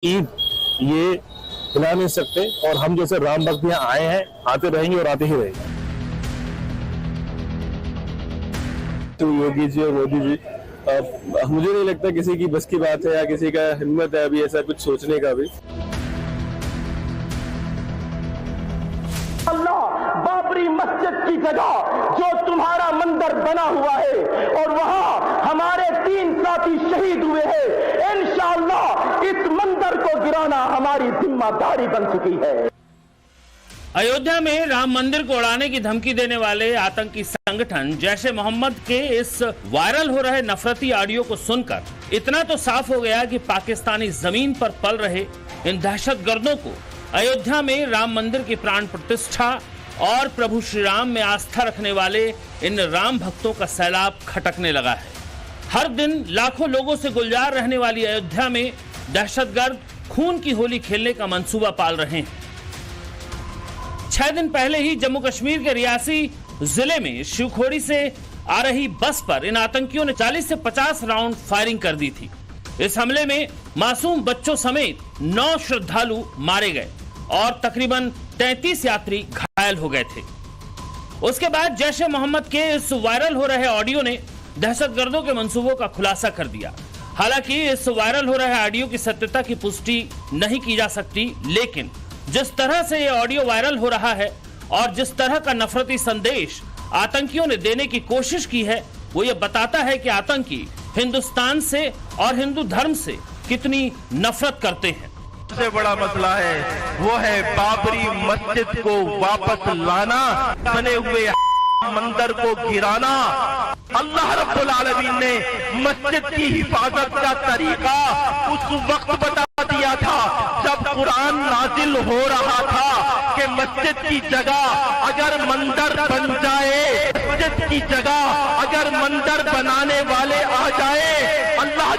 ईद ये हिला नहीं सकते और हम जैसे राम भक्त यहाँ आए हैं, आते रहेंगे और आते ही रहेंगे। तो योगी जी और मोदी जी, मुझे नहीं लगता किसी की बस की बात है या किसी का हिम्मत है अभी ऐसा कुछ सोचने का भी। बाबरी मस्जिद की जगह जो तुम्हारा मंदिर बना हुआ है और वहां हमारे 3 साथी शहीद हुए हैं, इंशाअल्लाह इस मंदिर को गिराना हमारी जिम्मेदारी बन चुकी है। अयोध्या में राम मंदिर को उड़ाने की धमकी देने वाले आतंकी संगठन जैश-ए मोहम्मद के इस वायरल हो रहे नफरती ऑडियो को सुनकर इतना तो साफ हो गया कि पाकिस्तानी जमीन पर पल रहे इन दहशतगर्दों को अयोध्या में राम मंदिर की प्राण प्रतिष्ठा और प्रभु श्री राम में आस्था रखने वाले इन राम भक्तों का सैलाब खटकने लगा है। हर दिन लाखों लोगों से गुलजार रहने वाली अयोध्या में दहशतगर्द खून की होली खेलने का मंसूबा पाल रहे हैं। 6 दिन पहले ही जम्मू कश्मीर के रियासी जिले में शिवखोड़ी से आ रही बस पर इन आतंकियों ने 40 से 50 राउंड फायरिंग कर दी थी। इस हमले में मासूम बच्चों समेत 9 श्रद्धालु मारे गए और तकरीबन 33 यात्री घायल हो गए थे। उसके बाद जैश-ए मोहम्मद के इस वायरल हो रहे ऑडियो ने दहशतगर्दों के मंसूबों का खुलासा कर दिया। हालांकि इस वायरल हो रहे ऑडियो की सत्यता की पुष्टि नहीं की जा सकती, लेकिन जिस तरह से ये ऑडियो वायरल हो रहा है और जिस तरह का नफरती संदेश आतंकियों ने देने की कोशिश की है, वो ये बताता है कि आतंकी हिंदुस्तान से और हिंदू धर्म से कितनी नफरत करते हैं। सबसे बड़ा मसला है वो है बाबरी मस्जिद को वापस लाना, बने हुए मंदिर को गिराना। अल्लाह रब्बुल आलमीन ने मस्जिद की हिफाजत का तरीका उस वक्त बता दिया था जब कुरान नाजिल हो रहा था कि मस्जिद की जगह अगर मंदिर बन जाए, मस्जिद की जगह अगर मंदिर बनाने वाले आ जाए, अल्लाह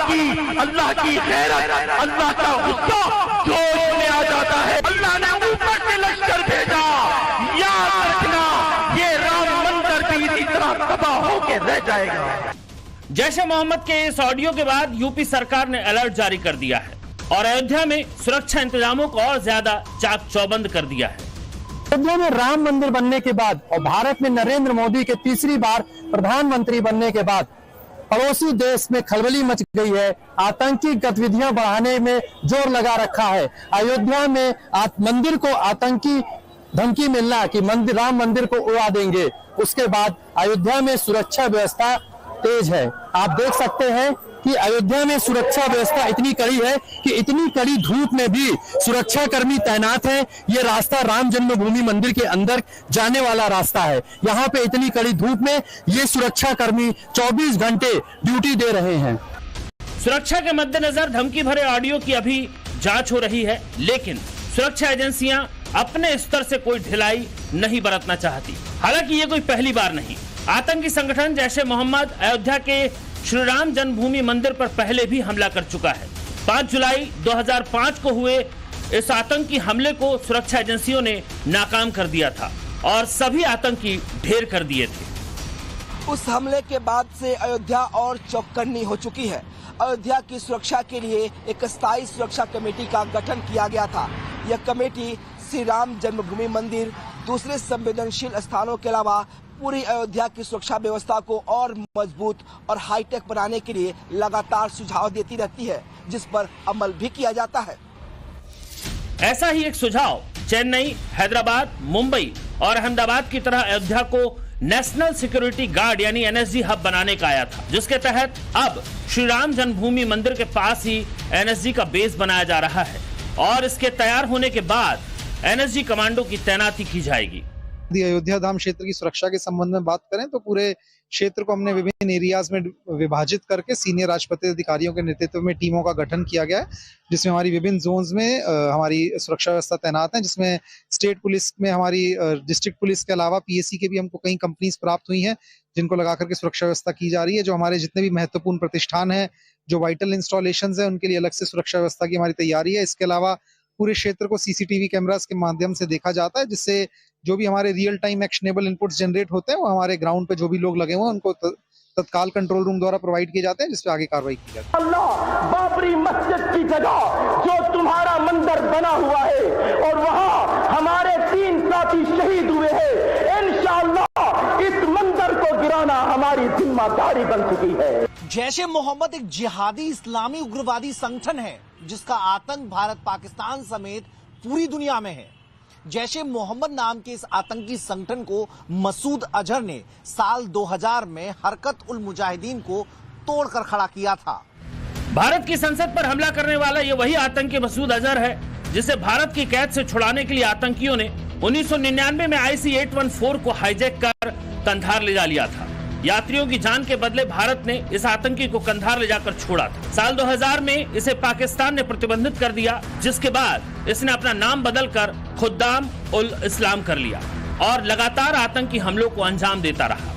की गैरत, अल्लाह का गुस्सा जोश में आ जाता है। अल्लाह ने ऊपर से लश्कर भेजा। याद रखना, ये राम मंदिर भी इसी तरह तबाह होकर रह जाएगा। जैश-ए मोहम्मद के इस ऑडियो के बाद यूपी सरकार ने अलर्ट जारी कर दिया है और अयोध्या में सुरक्षा इंतजामों को और ज्यादा चाक चौबंद कर दिया है। अयोध्या में राम मंदिर बनने के बाद और भारत में नरेंद्र मोदी के तीसरी बार प्रधानमंत्री बनने के बाद पड़ोसी देश में खलबली मच गई है। आतंकी गतिविधियां बढ़ाने में जोर लगा रखा है। अयोध्या में मंदिर को आतंकी धमकी मिलना कि राम मंदिर को उड़ा देंगे। उसके बाद अयोध्या में सुरक्षा व्यवस्था तेज है। आप देख सकते हैं कि अयोध्या में सुरक्षा व्यवस्था इतनी कड़ी है कि इतनी कड़ी धूप में भी सुरक्षा कर्मी तैनात हैं। ये रास्ता राम जन्मभूमि मंदिर के अंदर जाने वाला रास्ता है। यहाँ पे इतनी कड़ी धूप में ये सुरक्षा कर्मी 24 घंटे ड्यूटी दे रहे हैं। सुरक्षा के मद्देनजर धमकी भरे ऑडियो की अभी जांच हो रही है, लेकिन सुरक्षा एजेंसियां अपने स्तर से कोई ढिलाई नहीं बरतना चाहती। हालांकि ये कोई पहली बार नहीं। आतंकी संगठन जैश-ए मोहम्मद अयोध्या के श्री राम जन्मभूमि मंदिर पर पहले भी हमला कर चुका है। 5 जुलाई 2005 को हुए इस आतंकी हमले को सुरक्षा एजेंसियों ने नाकाम कर दिया था और सभी आतंकी ढेर कर दिए थे। उस हमले के बाद से अयोध्या और चौकन्नी हो चुकी है। अयोध्या की सुरक्षा के लिए एक स्थायी सुरक्षा कमेटी का गठन किया गया था। यह कमेटी श्री राम जन्मभूमि मंदिर, दूसरे संवेदनशील स्थानों के अलावा पूरी अयोध्या की सुरक्षा व्यवस्था को और मजबूत और हाईटेक बनाने के लिए लगातार सुझाव देती रहती है, जिस पर अमल भी किया जाता है। ऐसा ही एक सुझाव चेन्नई, हैदराबाद, मुंबई और अहमदाबाद की तरह अयोध्या को नेशनल सिक्योरिटी गार्ड यानी एनएसजी हब बनाने का आया था, जिसके तहत अब श्री राम जन्मभूमि मंदिर के पास ही एनएसजी का बेस बनाया जा रहा है और इसके तैयार होने के बाद एनएसजी कमांडो की तैनाती की जाएगी। यदि अयोध्या धाम क्षेत्र की सुरक्षा के संबंध में बात करें तो पूरे क्षेत्र को हमने विभिन्न एरियाज में विभाजित करके सीनियर राजपत्रित अधिकारियों के नेतृत्व में टीमों का गठन किया गया है, जिसमें हमारी विभिन्न जोन्स में हमारी सुरक्षा व्यवस्था तैनात है, जिसमें स्टेट पुलिस में हमारी डिस्ट्रिक्ट पुलिस के अलावा पीएससी के भी हमको कई कंपनीज प्राप्त हुई हैं, जिनको लगा करके सुरक्षा व्यवस्था की जा रही है। जो हमारे जितने भी महत्वपूर्ण प्रतिष्ठान हैं, जो वाइटल इंस्टॉलेशंस हैं, उनके लिए अलग से सुरक्षा व्यवस्था की हमारी तैयारी है। इसके अलावा पूरे क्षेत्र को सीसीटीवी कैमरास के माध्यम से देखा जाता है, जिससे जो भी हमारे real time actionable inputs generate होते हैं वो हमारे ग्राउंड पे जो भी लोग लगे हुए हैं उनको तत्काल कंट्रोल रूम द्वारा प्रोवाइड किए जाते हैं, जिस पे आगे कार्रवाई की जाती है। अल्लाह बाबरी मस्जिद की जगह जो तुम्हारा बना हुआ है और वहां हमारे 3 साथी शहीद हुए हैं। इंशाअल्लाह इस मंदिर को गिराना हमारी जिम्मेदारी बन चुकी है। जैश ए मोहम्मद एक जिहादी इस्लामी उग्रवादी संगठन है जिसका आतंक भारत पाकिस्तान समेत पूरी दुनिया में है। जैश ए मोहम्मद नाम के इस आतंकी संगठन को मसूद अजहर ने साल 2000 में हरकत उल मुजाहिदीन को तोड़कर खड़ा किया था। भारत की संसद पर हमला करने वाला ये वही आतंकी मसूद अजहर है जिसे भारत की कैद से छुड़ाने के लिए आतंकियों ने 1999 में IC-814 को हाईजैक कर कंधार ले जा लिया था। यात्रियों की जान के बदले भारत ने इस आतंकी को कंधार ले जाकर छोड़ा था। साल 2000 में इसे पाकिस्तान ने प्रतिबंधित कर दिया, जिसके बाद इसने अपना नाम बदलकर खुद्दाम उल इस्लाम कर लिया और लगातार आतंकी हमलों को अंजाम देता रहा।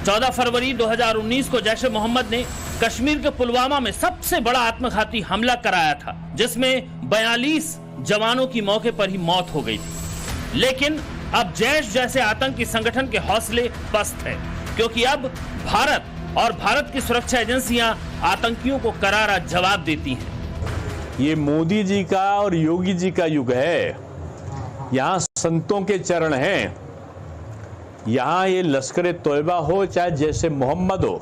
14 फरवरी 2019 को जैश ए मोहम्मद ने कश्मीर के पुलवामा में सबसे बड़ा आत्मघाती हमला कराया था, जिसमें 42 जवानों की मौके पर ही मौत हो गई थी। लेकिन अब जैश जैसे आतंकी संगठन के हौसले पस्त है, क्योंकि अब भारत और भारत की सुरक्षा एजेंसियां आतंकियों को करारा जवाब देती हैं। ये मोदी जी का और योगी जी का युग है। यहाँ संतों के चरण हैं। यहाँ ये लश्कर तोयबा हो, चाहे जैसे मोहम्मद हो,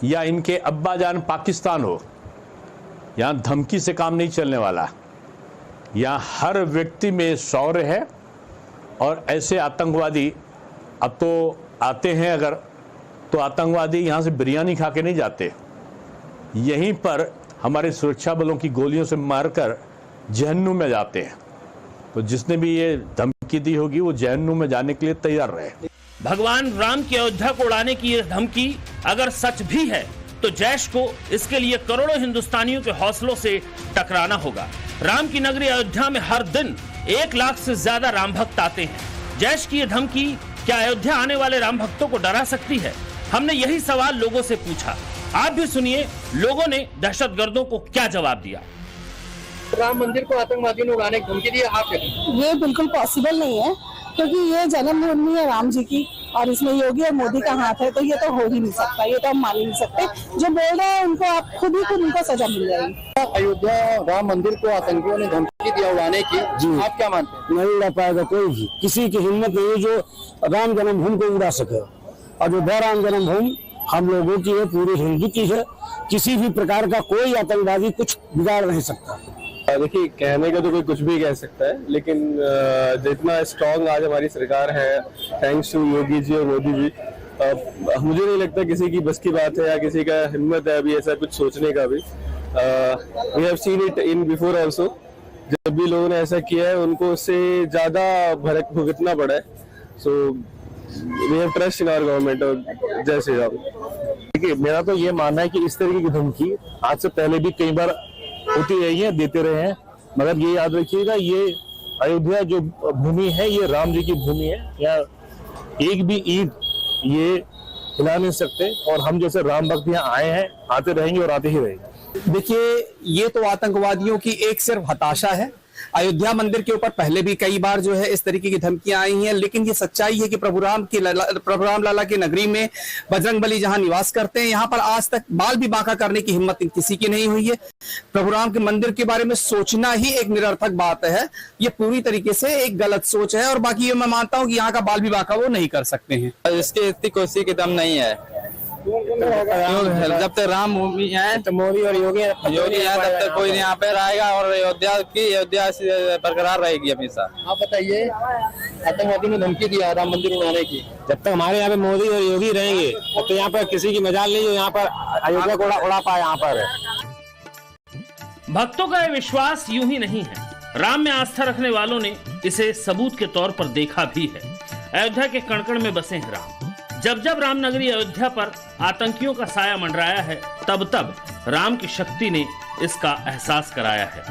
या इनके अब्बाजान पाकिस्तान हो, यहाँ धमकी से काम नहीं चलने वाला। यहाँ हर व्यक्ति में शौर्य है और ऐसे आतंकवादी अब तो आते हैं अगर, तो आतंकवादी यहाँ से बिरयानी खा के नहीं जाते, यहीं पर हमारे सुरक्षा बलों की गोलियों से मारकर जहन्नुम में जाते हैं। तो जिसने भी ये धमकी दी होगी वो जहन्नुम में जाने के लिए तैयार रहे। भगवान राम की अयोध्या को उड़ाने की ये धमकी अगर सच भी है तो जैश को इसके लिए करोड़ों हिंदुस्तानियों के हौसलों से टकराना होगा। राम की नगरी अयोध्या में हर दिन 1 लाख से ज्यादा राम भक्त आते हैं। जैश की ये धमकी क्या अयोध्या आने वाले राम भक्तों को डरा सकती है? हमने यही सवाल लोगों से पूछा। आप भी सुनिए लोगों ने दहशतगर्दों को क्या जवाब दिया। राम मंदिर को आतंकवादियों ने उड़ाने की धमकी दी, आप ये बिल्कुल पॉसिबल नहीं है, क्योंकि ये जन्मभूमि है राम जी की और इसमें योगी और मोदी का हाथ है, तो ये तो हो ही नहीं सकता, ये तो हम मान ही नहीं सकते। जो बोल रहे हैं उनको आप खुद उनको सजा मिल जाएगी। अयोध्या राम मंदिर को आतंकियों ने धमकी दिया उड़ाने की, आप क्या मानते हैं? नहीं उड़ा पाएगा कोई भी, किसी की हिम्मत नहीं जो राम जन्मभूमि को उड़ा सके। अयोध्या राम जन्मभूमि हम लोगों की है, पूरे हिंदू की है, किसी भी प्रकार का कोई आतंकवादी कुछ बिगाड़ नहीं सकता। देखिए, कहने का तो कोई कुछ भी कह सकता है, लेकिन जितना स्ट्रांग आज हमारी सरकार है, थैंक्स टू योगी जी और मोदी जी, मुझे नहीं लगता किसी की बस की बात है या किसी का हिम्मत है अभी ऐसा कुछ सोचने का भी। We have seen it in before also. जब भी लोगों ने ऐसा किया है उनको उससे ज्यादा भुगतना पड़ा है। So we have trust in our government और जय श्री राम। देखिए, मेरा तो ये मानना है कि इस तरीके की धमकी आज से पहले भी कई बार होती रही है, देते रहे हैं, मगर ये याद रखिएगा, ये अयोध्या जो भूमि है ये राम जी की भूमि है। यहाँ एक भी ईंट ये हिला नहीं सकते और हम जैसे राम भक्त यहाँ आए हैं, आते रहेंगे और आते ही रहेंगे। देखिए, ये तो आतंकवादियों की एक सिर्फ हताशा है। अयोध्या मंदिर के ऊपर पहले भी कई बार जो है इस तरीके की धमकियां आई हैं, लेकिन ये सच्चाई है कि प्रभु राम लाला की नगरी में बजरंगबली जहां निवास करते हैं, यहाँ पर आज तक बाल भी बांका करने की हिम्मत किसी की नहीं हुई है। प्रभु राम के मंदिर के बारे में सोचना ही एक निरर्थक बात है, ये पूरी तरीके से एक गलत सोच है। और बाकी ये मैं मानता हूँ कि यहाँ का बाल भी बांका वो नहीं कर सकते हैं। इसकी इतनी कोशिश की दम नहीं है। जब तक राम भूमि है तो मोदी और योगी है, तब तक कोई यहाँ पे रहेगा और अयोध्या बरकरार रहेगी हमेशा। आप बताइए, आतंकवादी ने धमकी दिया राम मंदिर उड़ाने की, जब तक हमारे यहाँ पे मोदी और योगी रहेंगे तब तो यहाँ पर किसी की मजाल नहीं जो यहाँ पर अयोध्या को उड़ा पाए। यहाँ पर भक्तों का यह विश्वास यूं ही नहीं है। राम में आस्था रखने वालों ने इसे सबूत के तौर पर देखा भी है। अयोध्या के कण-कण में बसे हैं राम। जब जब रामनगरी अयोध्या पर आतंकियों का साया मंडराया है, तब तब राम की शक्ति ने इसका एहसास कराया है।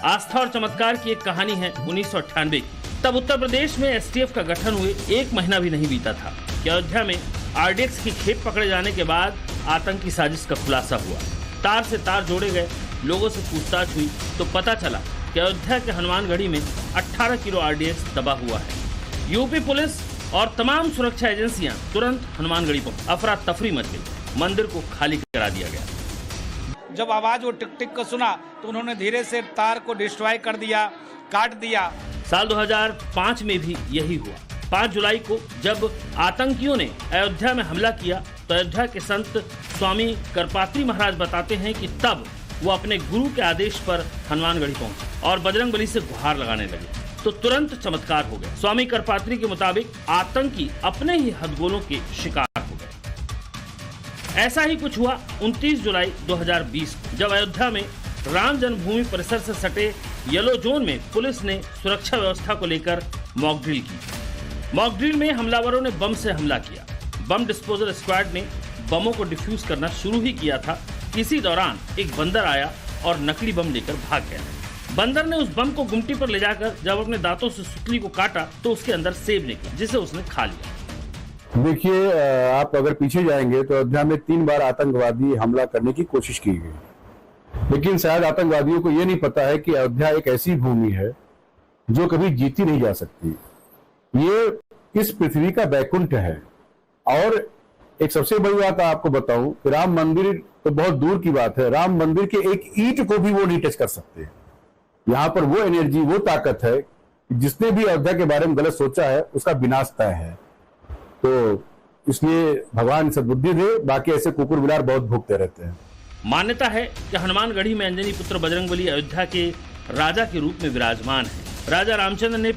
आस्था और चमत्कार की एक कहानी है 1998 की। तब उत्तर प्रदेश में एसटीएफ का गठन हुए 1 महीना भी नहीं बीता था कि अयोध्या में आरडीएक्स की खेप पकड़े जाने के बाद आतंकी साजिश का खुलासा हुआ। तार से तार जोड़े गए, लोगों से पूछताछ हुई तो पता चला कि अयोध्या के हनुमानगढ़ी में 18 किलो आरडीएक्स दबा हुआ है। यूपी पुलिस और तमाम सुरक्षा एजेंसियां तुरंत हनुमानगढ़ी पहुंची। अफरा तफरी मच गई, मंदिर को खाली करा दिया गया। जब आवाज वो टिक टिक को सुना तो उन्होंने धीरे से तार को डिस्ट्रॉय कर दिया, काट दिया। साल 2005 में भी यही हुआ। 5 जुलाई को जब आतंकियों ने अयोध्या में हमला किया तो अयोध्या के संत स्वामी करपात्री महाराज बताते हैं कि तब वो अपने गुरु के आदेश पर हनुमानगढ़ी पहुंचे और बजरंगबली से गुहार लगाने लगे तो तुरंत चमत्कार हो गया। स्वामी करपात्री के मुताबिक आतंकी अपने ही हथगोलों के शिकार हो गए। ऐसा ही कुछ हुआ 29 जुलाई 2020 को जब अयोध्या में राम जन्मभूमि परिसर से सटे येलो जोन में पुलिस ने सुरक्षा व्यवस्था को लेकर मॉक ड्रिल की। मॉक ड्रिल में हमलावरों ने बम से हमला किया। बम डिस्पोजल स्क्वाड ने बमों को डिफ्यूज करना शुरू ही किया था। इसी दौरान एक बंदर आया और नकली बम लेकर भाग गया। बंदर ने उस बम को गुमटी पर ले जाकर जब अपने दांतों से सुतली को काटा तो उसके अंदर सेब निकला जिसे उसने खा लिया। देखिए, आप अगर पीछे जाएंगे तो अयोध्या में 3 बार आतंकवादी हमला करने की कोशिश की गई, लेकिन शायद आतंकवादियों को यह नहीं पता है कि अयोध्या एक ऐसी भूमि है जो कभी जीती नहीं जा सकती। ये इस पृथ्वी का बैकुंठ है। और एक सबसे बड़ी बात आपको बताऊं कि राम मंदिर तो बहुत दूर की बात है, राम मंदिर के एक ईंट को भी वो नहीं टच कर सकते। यहाँ पर वो एनर्जी, वो ताकत है, जिसने भी अयोध्या के बारे में गलत सोचा है उसका विनाश तय है। तो इसलिए भगवान सद्बुद्धि दे, बाकी ऐसे कुकुर बिलार बहुत भूखते रहते हैं। मान्यता है कि हनुमानगढ़ी में अंजनी पुत्र बजरंगबली अयोध्या के राजा के रूप में विराजमान है। राजा रामचंद्र ने